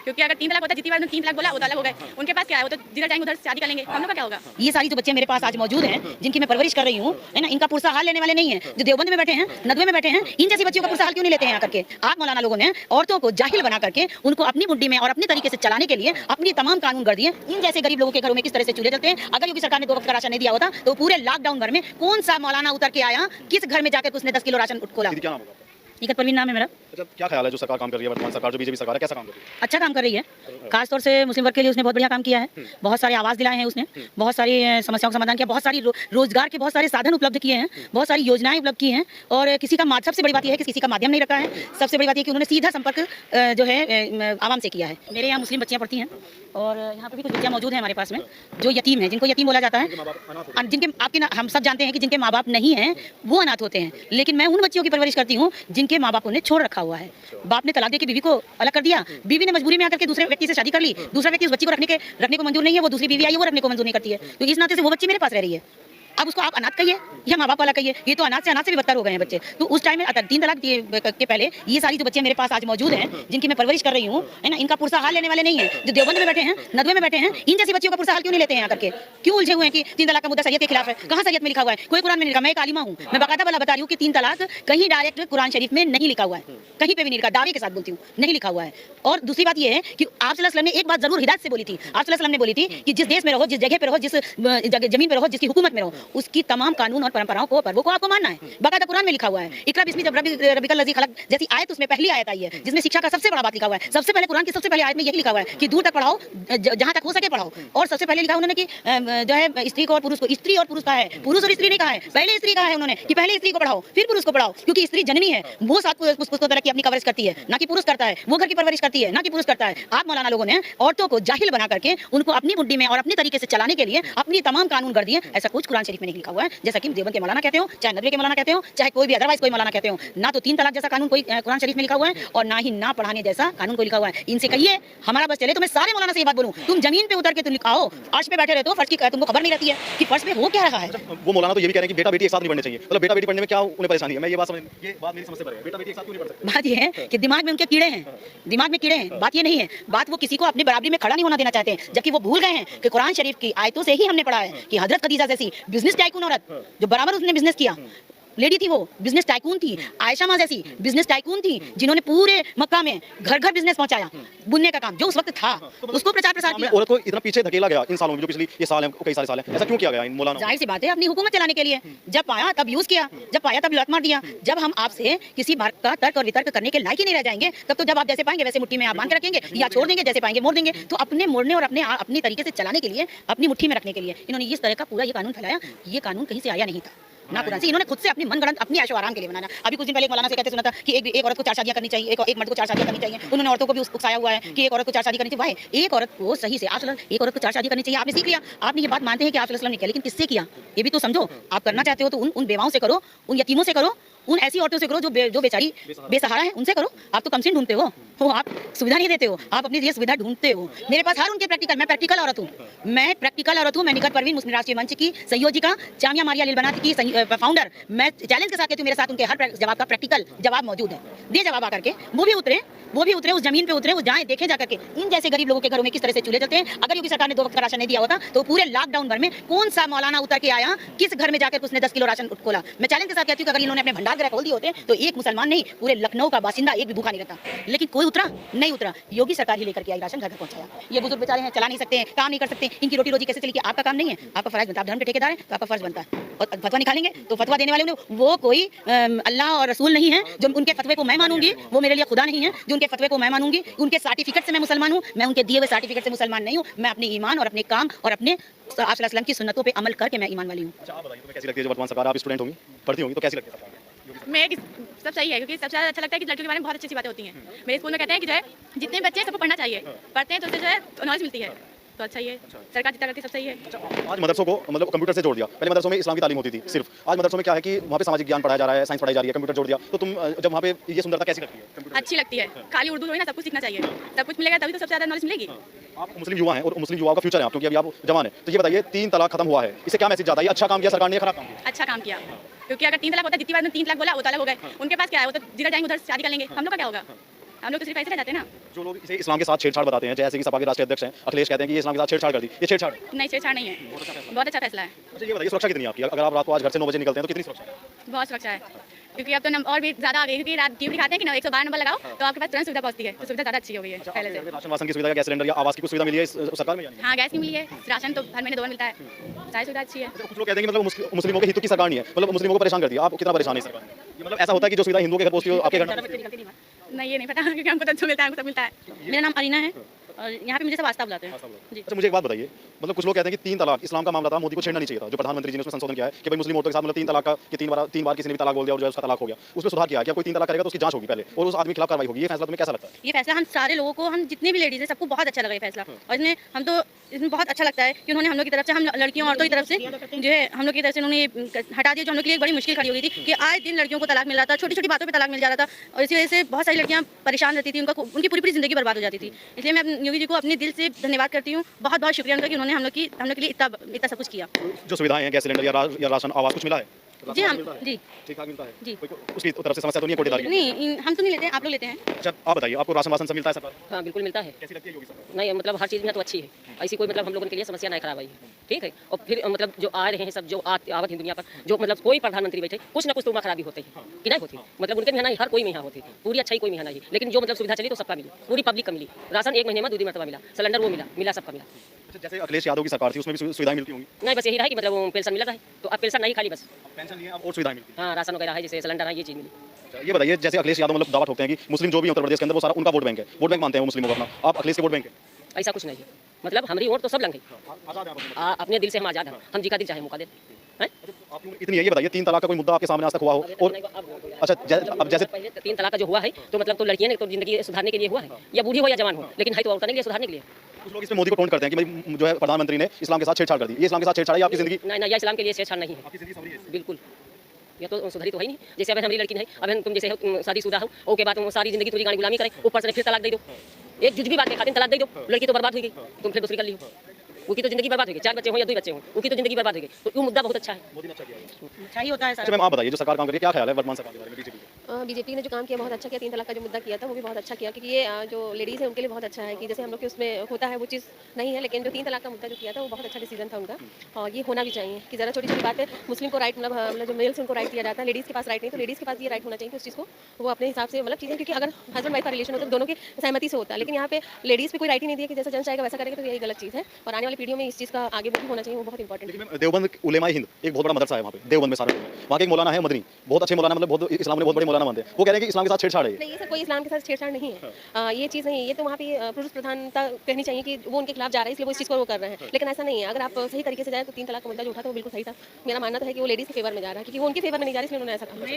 क्योंकि अगर 3 तलाक होता, जितनी बार 3 तलाक बोला वो तो अलग हो गए। उनके पास क्या है, वो तो जिधर जाएंगे उधर शादी कर लेंगे। हम लोग का क्या होगा? ये सारी जो बच्चे मेरे पास आज मौजूद हैं, जिनकी मैं परवरिश कर रही हूँ, है ना, इनका पुरसा हाल लेने वाले नहीं है। जो देवबंद में बैठे हैं, नदवे में बैठे हैं, इन जैसी बच्चियों का पुरसा हाल क्यों नहीं लेते हैं आकर के? आप मौलाना लोगों ने औरतों को जाहिल बना करके उनको अपनी मुट्ठी में और अपने तरीके से चलाने के लिए अपनी तमाम कानून कर दिए। इन जैसे गरीब लोगों के घरों में किस तरह से चूल्हे जलते हैं। अगर योगी सरकार ने 2 वक्त का राशन नहीं दिया होता तो पूरे लॉकडाउन भर में कौन सा मौलाना उतर के आया, किस घर में जाकर उसने 10 किलो राशन खोला? इकत परवीन नाम है मेरा। अच्छा, क्या ख्याल है जो सरकार काम कर रही है, वर्तमान सरकार जो बीजेपी सरकार है, कैसा काम कर रही है? अच्छा काम कर रही है, खासतौर से मुस्लिम वर्ग के लिए उसने बहुत बढ़िया काम किया है। बहुत सारे आवाज़ दिलाए हैं उसने, बहुत सारी समस्याओं का समाधान किया, बहुत सारी रोजगार के बहुत सारे साधन उपलब्ध किए हैं, बहुत सारी योजनाएं उपलब्ध की हैं। और किसी का सबसे बड़ी बात यह है कि किसी का माध्यम नहीं रखा है। सबसे बड़ी बात यह कि उन्होंने सीधा संपर्क जो है आवाम से किया है। मेरे यहाँ मुस्लिम बच्चियाँ पढ़ती हैं और यहाँ पर भी कुछ बच्चियाँ मौजूद हैं हमारे पास में जो यतीम हैं, जिनको यतीम बोला जाता है। जिनके आपके हम सब जानते हैं कि जिनके माँ बाप नहीं हैं वो अनाथ होते हैं, लेकिन मैं उन बच्चियों की परवरिश करती हूँ जिनके माँ बापों ने छोड़ रखा हुआ है। बाप ने तलाक दे के बीवी को अलग कर दिया, बीवी ने मजबूरी में आकर के दूसरे व्यक्ति से शादी कर ली, दूसरा व्यक्ति उस बच्ची को रखने को मंजूर नहीं है, वो दूसरी बीवी आई है वो रखने को मंजूर नहीं करती है, तो इस नाते से वो बच्ची मेरे पास रह रही है। अब उसको आप अनाथ कहिए या माँ बाप वाला कहिए, ये तो अनाथ से भी बदतर हो गए हैं बच्चे। तो उस टाइम में 3 तलाक के पहले ये सारी जो बच्चे मेरे पास आज मौजूद हैं, जिनकी मैं परवरिश कर रही हूँ, है ना, इनका पुरसा हाल लेने वाले नहीं है। जो देवबंद में बैठे हैं, नदवे में बैठे हैं, इन जैसी बच्चियों का पुरसा हाल क्यों नहीं लेते हैं आकर के? क्यों उलझे हुए हैं कि 3 तलाक का मुद्दा शरीयत के खिलाफ है? कहाँ शरीयत में लिखा हुआ है? कोई कुरान में नहीं लिखा। मैं एक आलिमा हूँ, मैं बाकायदा वाला बता रही हूँ कि 3 तलाक कहीं डायरेक्ट कुरान शरीफ में नहीं लिखा हुआ है, कहीं पे भी नहीं लिखा, दावे के साथ बोलती हूँ, नहीं लिखा हुआ है। और दूसरी बात यह है कि आप सल्लल्लाहु अलैहि वसल्लम ने एक बात जरूर हिदायत से बोली थी। आप सल्लल्लाहु अलैहि वसल्लम ने बोली थी कि जिस देश में रहो, जिस जगह पे रहो, जिस जमीन पे रहो, जिसकी हुकूमत में रहो, उसकी तमाम कानून और परंपराओं को, पर्वों को आपको मानना है। बाकायदा कुरान में लिखा हुआ है। इकरा बिस्मी रब्बिकल लज़ी खलक जैसी आयत उसमें पहली आयत आई है जिसमें शिक्षा का सबसे बड़ा बात लिखा हुआ है। सबसे पहले कुरान की सबसे पहली आयत में यही लिखा हुआ है कि दूर तक पढ़ाओ, जहां तक हो सके पढ़ाओ। और सबसे पहले लिखा उन्होंने कि जो है स्त्री को और पुरुष को, स्त्री और पुरुष का है, पुरुष और स्त्री नहीं कहा है, पहले स्त्री कहा है उन्होंने कि पहले स्त्री को पढ़ाओ फिर पुरुष को पढ़ाओ, क्योंकि स्त्री जननी है, वो साथ उसको तरह की अपनी कवरेज करती है, ना कि पुरुष करता है। वो घर की परवरिश करती है, ना कि पुरुष करता है। आप मौलाना लोगों ने औरतों को जाहिल बना करके उनको अपनी मुट्ठी में और अपने तरीके से चलाने के लिए अपनी तमाम कानून कर दिए। ऐसा कुछ कुरान शरीफ में नहीं लिखा हुआ है, जैसा कि देवबंद के मौलाना कहते हो, चाहे नदवे के मौलाना कहते हो, चाहे कोई भी अदरवाइज कोई मौलाना कहते हो। ना तो 3 तलाक जैसा कानून कोई कुरान शरीफ में लिखा हुआ है और ना ही ना पढ़ाने जैसा कानून कोई लिखा हुआ है। इनसे कहिए हमारा बस चले। तो मैं सारे मौलाना से ये बात बोलूं, तुम जमीन पे उतर के तुम लिखाओ, फर्श पे बैठे रहते हो, फर्श की तुमको खबर नहीं रहती है कि फर्श पे हो क्या रहा है। वो मौलाना तो ये भी कह रहे हैं कि बेटा बेटी एक साथ नहीं पढ़ने चाहिए, मतलब बेटा बेटी पढ़ने में क्या उन्हें परेशानी है? मैं ये बात मेरी समझ से परे है, बेटा बेटी एक साथ क्यों नहीं पढ़ सकते? बात ये है कि दिमाग में उनके कीड़े हैं, दिमाग में कीड़े हैं। बात ये नहीं है, बात वो किसी को अपनी बराबरी में खड़ा नहीं होना देना चाहते हैं, जबकि वो भूल गए हैं कि कुरान शरीफ की आयतों से ही हमने पढ़ा है कि हजरत खदीजा जैसी बिजनेस टाइकून औरत जो बराबर उसने बिजनेस किया लेडी थी, वो बिजनेस टाइकून थी। आयशा माँ जैसी बिजनेस टाइकून थी जिन्होंने पूरे मक्का में घर घर बिजनेस पहुंचाया, बुनने का काम जो उस वक्त था उसको प्रचार प्रसार किया। औरत को इतना पीछे धकेला गया इन सालों में, जो पिछली ये साल है, कई सारे साल है, ऐसा क्यों किया गया इन मौलाना? जाहिर सी बात है, अपनी हुकूमत चलाने के लिए। जब पाया तब यूज किया, जब पाया तब लत मार दिया। जब हम आपसे किसी बात का तर्क और वितर्क करने के लायक ही नहीं रह जाएंगे, तब तो जब आप जैसे पाएंगे वैसे मुट्ठी में आप बांध के रखेंगे या छोड़ देंगे, जैसे पाएंगे मोड़ देंगे। तो अपने मोड़ने और अपनी तरीके से चलाने के लिए, अपनी मुट्ठी में रखने के लिए इन्होंने इस तरह का पूरा ये कानून फैलाया। ये कानून कहीं से आया नहीं था, ना कुरान से। इन्होंने खुद से अपनी मनगढ़ंत अपनी ऐशो आराम के लिए बनाना। अभी कुछ दिन पहले एक मौलाना से कहते सुना था कि एक औरत को 4 शादियां करनी चाहिए, एक मर्द को 4 शादियां करनी चाहिए। उन्होंने औरतों को भी उकसाया हुआ है कि एक औरत को 4 शादी करनी चाहिए। भाई एक औरत को सही से एक औरत को 4 शादी करनी चाहिए, आपने सीख लिया, आपने ये बात मानते हैं कि आप सल्लल्लाहु अलैहि वसल्लम ने किया, लेकिन किससे किया ये भी तो समझो। आप करना चाहते हो तो उन बेवाओं से करो, उन यतीमों से करो, उन ऐसी औरतों से करो जो बेचारी बेसहारा है, उनसे करो। आप तो कमसिन ढूंढते हो, आप सुविधा नहीं देते हो, आप अपनी लिए सुविधा ढूंढते हो। मेरे पास हर उनके प्रैक्टिकल, मैं प्रैक्टिकल औरत हूँ, मैं निकट परवीन मुस्लिम राष्ट्रीय मंच की संयोजिका, जामिया मारिया लिल बनाती की फाउंडर। मैं चैलेंज के साथ कहती हूँ, मेरे साथ उनके हर जवाब का प्रैक्टिकल जवाब मौजूद है। दे जवाब आकर के, वो भी उतरे उस जमीन पे उतरे, वो जाए देखे जाकर के इन जैसे गरीब लोगों के घरों में किस तरह से चूल्हे जलते हैं। अगर योगी सरकार ने 2 वक्त का राशन नहीं दिया होता तो पूरे लॉकडाउन भर में कौन सा मौलाना उतर के आया, किस घर में जाकर उसने 10 किलो राशन खोला। मैं चैलेंज के साथ कहती हूँ कि अगर इन्होंने अपने भंडार खोल दिए होते तो एक मुसलमान नहीं, पूरे लखनऊ का बासिंदा एक भी भूखा नहीं रहता। लेकिन कोई उतरा नहीं उतरा, योगी सरकार ही लेकर के आई, राशन घर घर पहुंचाया। ये बुजुर्ग बेचारे हैं, चला नहीं सकते हैं, काम नहीं कर सकते, इनकी रोटी रोजी कैसे चलेगी? आपका काम नहीं है, आपका फर्ज बनता है। आप धर्म के ठेकेदार हैं तो आपका फर्ज बनता है। और फतवा निकालेंगे तो फतवा देने वाले वो कोई अल्लाह और रसूल नहीं है जो उनके फतवे को मैं मानूंगी, वो मेरे लिए खुदा नहीं है जो उनके फतवे को मैं मानूंगी। उनके सर्टिफिकेट से मैं मुसलमान हूँ, मैं उनके दिए हुए सर्टिफिकेट से मुसलमान नहीं हूँ। मैं अपने ईमान और अपने काम और अपने आप सल्लल्लाहु अलैहि वसल्लम की सुन्नतों पे अमल करके मैं ईमान वाली हूँ। अच्छा आप बताइए, तुम्हें कैसी लगती है जो वर्तमान सरकार? आप स्टूडेंट होंगी, पढ़ती होंगी, तो कैसी लगती है सरकार? मैं सब सही है, क्योंकि सबसे ज़्यादा अच्छा लगता है कि लड़कियों के बारे में बहुत अच्छी बातें होती हैं। मेरे स्कूल में कहते हैं कि जो है जितने बच्चे हैं सबको पढ़ना चाहिए, पढ़ते हैं तो उससे जो है नॉलेज मिलती है, तो अच्छा ही है। सरकार जितना करती है सब सही है। आज मदरसों को मतलब कंप्यूटर से जोड़ दिया। पहले मदरसों में इस्लाम की तालीम होती थी सिर्फ, आज मदरसों में क्या है कि वहाँ पे सामाजिक ज्ञान पढ़ाया जा रहा है, साइंस पढ़ाई जा रही है, कंप्यूटर जोड़ दिया। तो तुम जब वहाँ पे ये सुंदरता कैसी लगती है? अच्छी लगती है, खाली उर्दू थोड़ी ना, सब कुछ सीखना चाहिए, सब कुछ मिलेगा तभी तो सबसे ज़्यादा नॉलेज मिलेगी। आप मुस्लिम युवा हैं और मुस्लिम युवाओं का फ्यूचर है आप, क्योंकि अभी आप जवान है। तो ये बताइए, 3 तलाक खत्म हुआ है, इससे क्या मैसेज जाता है? अच्छा काम किया सरकार ने, खराब काम किया? अच्छा काम किया, क्योंकि अगर 3 तलाक होता, जितनी बार 3 तलाक बोला वो तो अलग हो गए। उनके पास क्या है, वो तो जिधर जाएंगे उधर शादी कर लेंगे। हम लोग का क्या होगा? हम लोग तो सिर्फ ऐसे रह जाते हैं ना। जो लोग इसे इस्लाम के साथ छेड़छाड़ बताते हैं, जैसे कि सपा के राष्ट्रीय अध्यक्ष हैं अखिलेश, कहते हैं कि ये इस्लाम के साथ छेड़छाड़ कर दी, ये छेड़छाड़ है। नहीं, छेड़छाड़ नहीं है, बहुत अच्छा फैसला है। अच्छा ये बताइए सुरक्षा कितनी है आपकी? अगर आप रात को आज घर से 9 बजे निकलते हैं तो कितनी सुरक्षा है? बहुत सुरक्षा है, क्योंकि अब तो और भी ज़्यादा आ गई, क्योंकि रात ड्यूटी दिखाते हैं कि 112 नंबर लगाओ तो आपके पास तुरंत सुविधा पहुंचती है, तो सुविधा ज़्यादा अच्छी हो गई है पहले से। राशन वासन की सुविधा, गैस सिलेंडर या आवास की कुछ सुविधा मिली है इस सरकार में या नहीं? हाँ, गैस की मिली है, राशन तो हर महीने 2 बार मिलता है, सारी सुविधा अच्छी है। कुछ लोग कहते हैं कि मतलब मुस्लिमों के हितों की सरकार नहीं है, मतलब मुस्लिमों को परेशान करती है। आप कितना परेशान है इस सरकार में? ये मतलब ऐसा होता है कि जो सुविधा हिंदुओं के घर पहुंचती है आपके घर में? नहीं, ये नहीं पता, क्योंकि हमको तो जो मिलता है हमको सब मिलता है। मेरा नाम अरीना है और यहाँ पे मुझे सब आस्था बुलाते हैं। जी। अच्छा मुझे एक बात बताइए, मतलब कुछ लोग कहते हैं कि 3 तलाक इस्लाम का मामला था, मोदी को छेड़ना नहीं चाहिए था। जो प्रधानमंत्री जी ने उसमें संशोधन किया है कि भाई मुस्लिम औरतों के साथ मतलब 3 तलाक का कि 3 बार किसी ने भी तलाक बोल दिया और जो है उसका तलाक हो गया, उसमें सुधार किया है कि अब कोई 3 तलाक करेगा तो उसकी जांच होगी पहले और उस आदमी के खिलाफ कार्रवाई होगी। ये फैसला तुम्हें कैसा लगता है? ये फैसला हम सारे लोगों को, हम जितने भी लेडीज़ हैं सबको बहुत अच्छा लगा ये फैसला। और इसमें बहुत अच्छा लगता है कि उन्होंने हम लोग की तरफ से, हम लड़कियों औरतों की तरफ से जो है हम लोग की तरफ से उन्होंने हटा दिया, जो हम लोग के लिए एक बड़ी मुश्किल खड़ी हो गई थी कि आए दिन लड़कियों को तलाक मिल रहा था, छोटी छोटी बातों पे तलाक मिल जा रहा था और इसी वजह से बहुत सारी लड़कियां परेशान रहती थी, उनकी पूरी पूरी ज़िंदगी बर्बाद हो जाती थी। इसलिए मैं योगी जी को अपने दिल से धन्यवाद करती हूँ, बहुत बहुत शुक्रिया उनका कि उन्होंने हम लोग के लिए इतना सब कुछ किया। जो सुविधाएं हैं, गैस सिलेंडर या राशन आवास कुछ मिला है? जी हम जी ठीक ठाक मिलता है जी। उसकी तरफ से समस्या तो नहीं है कोटेदारी? नहीं, हम तो नहीं लेते हैं, आप लोग लेते हैं। अच्छा आप बताइए, आपको राशन वासन सब मिलता है सरकार? हाँ बिल्कुल मिलता है। कैसी लगती है योगी सरकार? नहीं मतलब हर चीज़ में तो अच्छी है, ऐसी कोई मतलब हम लोगों के लिए समस्या नहीं खराब आई है, ठीक है। और फिर मतलब जो आ रहे हैं सब, जो आवत है दुनिया पर, जो मतलब कोई प्रधानमंत्री बैठे कुछ ना कुछ तो खराबी होती है कि नहीं होती, मतलब उनके में है नहीं, हर कोई में यहाँ होती, पूरी अच्छाई कोई में है नहीं, लेकिन जो मतलब सुविधा चली तो सबका मिली, पूरी पब्लिक का मिली। राशन 1 महीने में 2 मरतबा मिला, सिलेंडर वो मिला सबका मिला। अच्छा, जैसे अखिलेश यादव की सरकार थी उसमें भी सुविधाएं मिलती होंगी? नहीं बस यही रहा कि मतलब पेंशन मिला था, तो अब पेंशन नहीं खाली बस पेंशन नहीं है, अब और सुविधाएं मिलती हाँ राशन वगैरह है, जैसे सिलेंडर है, ये चीज़ मिली। हैं। ये बताइए, जैसे अखिलेश यादव मतलब दावा ठोकते हैं कि मुस्लिम जो भी उत्तर प्रदेश के अंदर वो सारा उनका वोट बैंक है, वोट बैंक मानते हैं वो मुस्लिमों को अपना, आप अखिलेश के वोट बैंक है? ऐसा कुछ नहीं है, मतलब हमारी वोट तो सब लंघे, अपने दिल से हम आज़ाद हैं, हम जी का दिल चाहे मौका देते हैं। आप लोग इतनी है, ये बताइए 3 तलाक का कोई मुद्दा आपके सामने आज तक हुआ हो? और अच्छा अब जैसे पहले 3 तलाक का जो हुआ है तो मतलब तो लड़कियां ने तो जिंदगी सुधारने के लिए हुआ है, या बूढ़ी हो या जवान हो, लेकिन है तो औरतों के लिए सुधारने के लिए। कुछ लोग इसमें मोदी को टोंट करते हैं कि भाई जो है प्रधानमंत्री ने इस्लाम के साथ छेड़छाड़ कर दी, ये इस्लाम के साथ छेड़छाड़ है, आपकी जिंदगी नहीं यह इस्लाम के लिए छेड़छाड़ नहीं है, आपकी जिंदगी सबरी है? बिल्कुल ये तो सुधरी तो है नहीं। जैसे अब हमारी लड़की नहीं, अब तुम जैसे हो शादीशुदा हो, ओके बाद सारी जिंदगी पूरी गाड़ी गुलामी करे, ऊपर से फिर तलाक दे दो, एक जुज भी बात नहीं खातिर तलाक दे दो, लड़की तो बर्बाद हो गई, तुम फिर दूसरी कर ली हो, उनकी तो जिंदगी बर्बाद हो गई, 4 बच्चे हो या 2 बच्चे हो, उनकी तो जिंदगी बर्बाद हो गई। तो ये मुद्दा बहुत अच्छा है, मोदी ने अच्छा किया है। अच्छा ही होता है अच्छा सारा। मैम आप बताइए, जो सरकार काम कर रही है क्या ख्याल है वर्तमान सरकार के बारे में बीजेपी का? बीजेपी ने जो काम किया बहुत अच्छा किया, 3 तलाक का जो मुद्दा किया था वो भी बहुत अच्छा किया, क्योंकि ये जो लेडीज़ है उनके लिए बहुत अच्छा है कि जैसे हम लोग के उसमें होता है वो चीज़ नहीं है, लेकिन जो 3 तलाक का मुद्दा जो किया था वो बहुत अच्छा डिसीजन था उनका। और ये होना भी चाहिए कि ज़रा छोटी छोटी बात है, मुस्लिम को राइट मतलब जो मेल्स उनको राइट दिया जाता है, लेडीज़ के पास राइट नहीं, तो लेडीज़ के पास ये राइट होना चाहिए कि उस चीज़ को वो अपने हिसाब से मतलब चीज़ें, क्योंकि अगर हस्बैंड वाइफ का रिलेशन होता है तो दोनों की सहमति से होता है, लेकिन यहाँ पे लेडीज़ पे कोई राइट ही नहीं दिया कि जैसा जन चाहेगा वैसा करेगा, तो यही गलत चीज़ है। और आने वाली पीढ़ियों में इस चीज़ का आगे भी होना चाहिए, वो बहुत इंपॉर्टेंट है। देखिए मैम, देवबंद उलेमाए हिंद एक बहुत बड़ा मदरसा है वहाँ पे देवबंद में, सारा वहाँ के एक मौलाना है मदनी, बहुत अच्छे मौलाना, मतलब बहुत इस्लाम ने बहुत बड़े मौलाना मानते हैं, वो कह रहे हैं कि इस्लाम के साथ छेड़छाड़ है। नहीं, ये सब कोई इस्लाम के साथ छेड़छाड़ नहीं है, ये चीज़ नहीं है, ये तो वहाँ पे पुरुष प्रधानता कहनी चाहिए कि वो उनके खिलाफ जा रहा है इसलिए वो इस चीज़ को वो कर रहे हैं, लेकिन ऐसा नहीं है। अगर आप सही तरीके से जाए तो 3 तलाक का मुद्दा जो उठा था वो बिल्कुल सही था। मेरा मानना तो है कि वो लेडीज़ के फेवर में जा रहा है, क्योंकि वो उनके फेवर में नहीं जा रही, इसलिए उन्होंने ऐसा कहा।